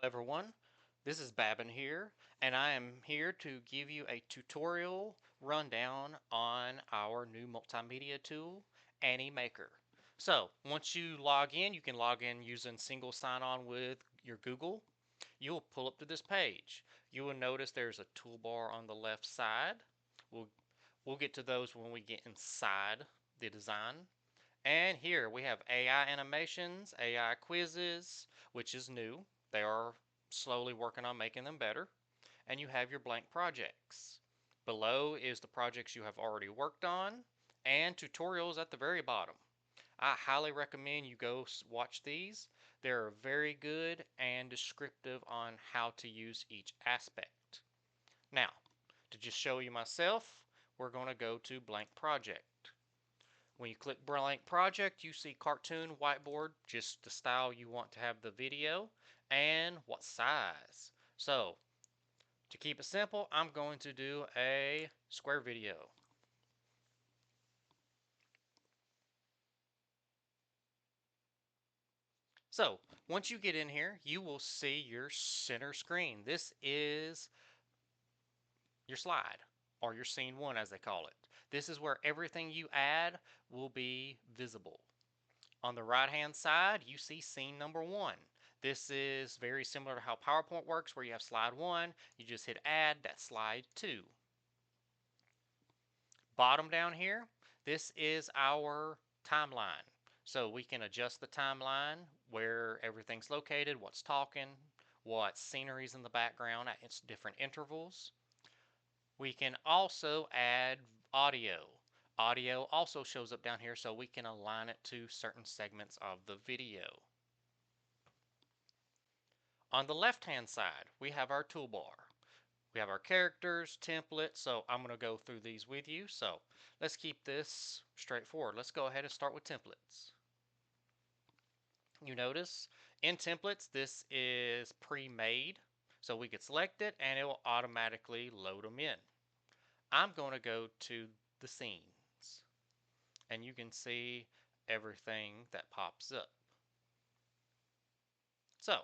Everyone, this is Babin here, and I am here to give you a tutorial rundown on our new multimedia tool, Animaker. So, once you log in, you can log in using single sign-on with your Google. You'll pull up to this page. You will notice there's a toolbar on the left side. We'll, we'll get to those when we get inside the design. And here we have AI animations, AI quizzes, which is new. They are slowly working on making them better. And you have your blank projects. Below is the projects you have already worked on, and tutorials at the very bottom. I highly recommend you go watch these. They're very good and descriptive on how to use each aspect. Now, to just show you myself, we're going to go to blank project. When you click blank project, you see cartoon whiteboard, just the style you want to have the video, and what size. So, to keep it simple, I'm going to do a square video. So, once you get in here, you will see your center screen. This is your slide, or your scene one as they call it. This is where everything you add will be visible. On the right hand side, you see scene number one. This is very similar to how PowerPoint works, where you have slide one, you just hit add, that's slide two. Bottom down here, this is our timeline. So we can adjust the timeline, where everything's located, what's talking, what scenery's in the background at its different intervals. We can also add audio. Audio also shows up down here, so we can align it to certain segments of the video. On the left-hand side, we have our toolbar. We have our characters, templates, so I'm going to go through these with you. So let's keep this straightforward. Let's go ahead and start with templates. You notice in templates, this is pre-made, so we could select it and it will automatically load them in. I'm going to go to the scenes, and you can see everything that pops up. So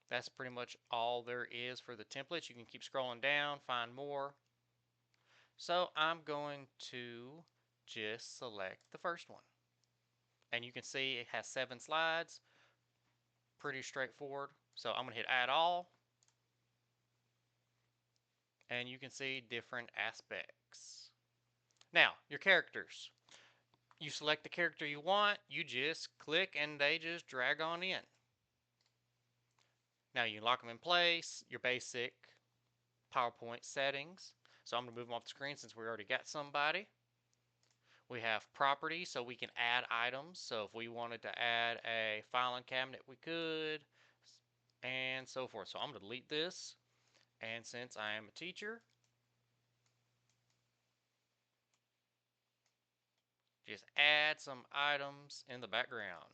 that's pretty much all there is for the templates. You can keep scrolling down, find more. So I'm going to just select the first one. And you can see it has 7 slides. Pretty straightforward. So I'm going to hit add all. And you can see different aspects. Now, your characters. You select the character you want. You just click and they just drag on in. Now you can lock them in place. Your basic PowerPoint settings. So I'm going to move them off the screen since we already got somebody. We have properties, so we can add items. So if we wanted to add a filing cabinet, we could, and so forth. So I'm going to delete this. And since I am a teacher, just add some items in the background.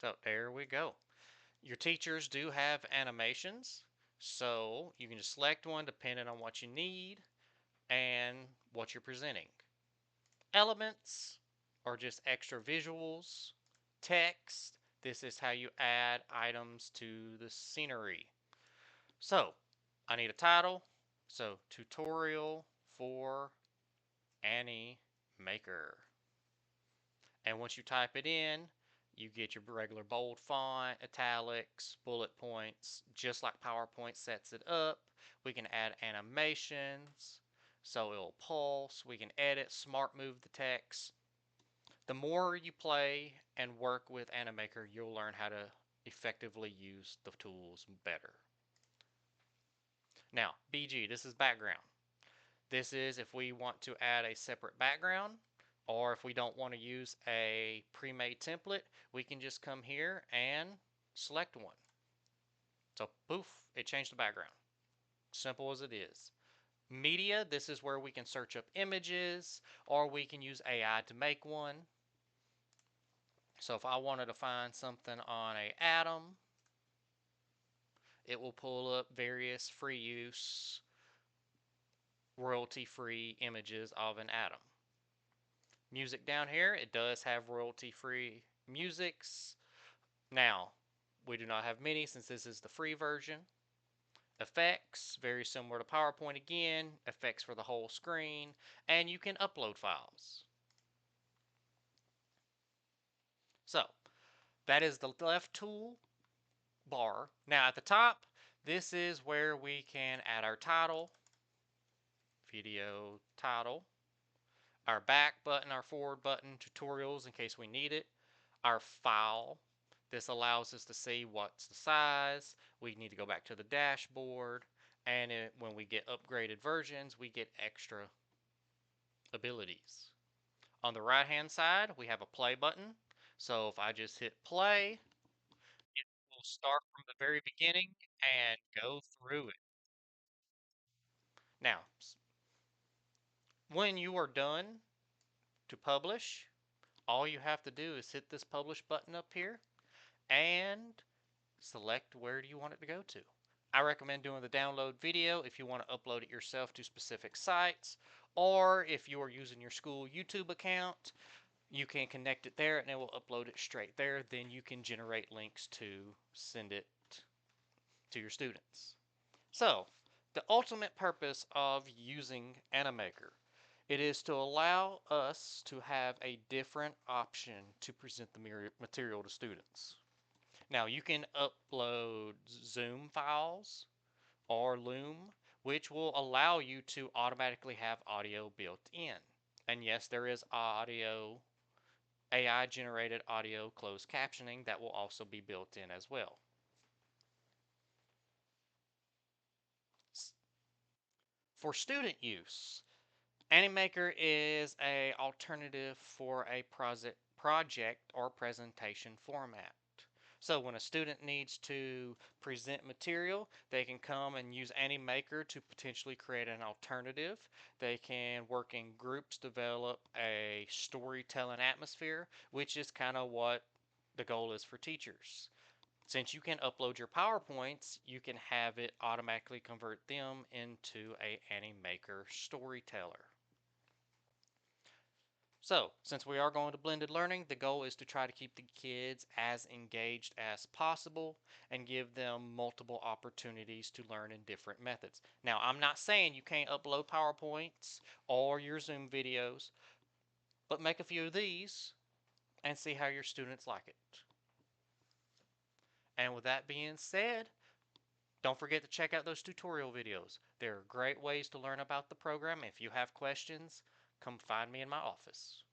So there we go. Your teachers do have animations, so you can just select one depending on what you need and what you're presenting. Elements are just extra visuals. Text, this is how you add items to the scenery. So I need a title, so tutorial for Animaker. And once you type it in, you get your regular bold font, italics, bullet points, just like PowerPoint sets it up. We can add animations, so it'll pulse. We can edit, smart move the text. The more you play and work with Animaker, you'll learn how to effectively use the tools better. Now, BG, this is background. This is if we want to add a separate background, or if we don't want to use a pre-made template, we can just come here and select one. So poof, it changed the background. Simple as it is. Media, this is where we can search up images, or we can use AI to make one. So if I wanted to find something on a atom, it will pull up various free use, royalty-free images of an atom. Music down here, it does have royalty-free musics. Now, we do not have many since this is the free version. Effects, very similar to PowerPoint again, effects for the whole screen, and you can upload files. So, that is the left tool bar. Now at the top, this is where we can add our title, video title, our back button, our forward button, tutorials in case we need it, our file. This allows us to see what's the size. We need to go back to the dashboard, and when we get upgraded versions, we get extra abilities. On the right hand side, we have a play button. So if I just hit play, it will start from the very beginning and go through it. Now, when you are done to publish, all you have to do is hit this publish button up here and select where do you want it to go to. I recommend doing the download video if you want to upload it yourself to specific sites, or if you are using your school YouTube account, you can connect it there and it will upload it straight there. Then you can generate links to send it to your students. So, the ultimate purpose of using Animaker, it is to allow us to have a different option to present the material to students. Now you can upload Zoom files or Loom, which will allow you to automatically have audio built in. And yes, there is audio, AI generated audio closed captioning that will also be built in as well. For student use, Animaker is a alternative for a project or presentation format. So when a student needs to present material, they can come and use Animaker to potentially create an alternative. They can work in groups, develop a storytelling atmosphere, which is kind of what the goal is for teachers. Since you can upload your PowerPoints, you can have it automatically convert them into a Animaker storyteller. So, since we are going to blended learning, the goal is to try to keep the kids as engaged as possible and give them multiple opportunities to learn in different methods. Now, I'm not saying you can't upload PowerPoints or your Zoom videos, but make a few of these and see how your students like it. And with that being said, don't forget to check out those tutorial videos. They're great ways to learn about the program. If you have questions, come find me in my office.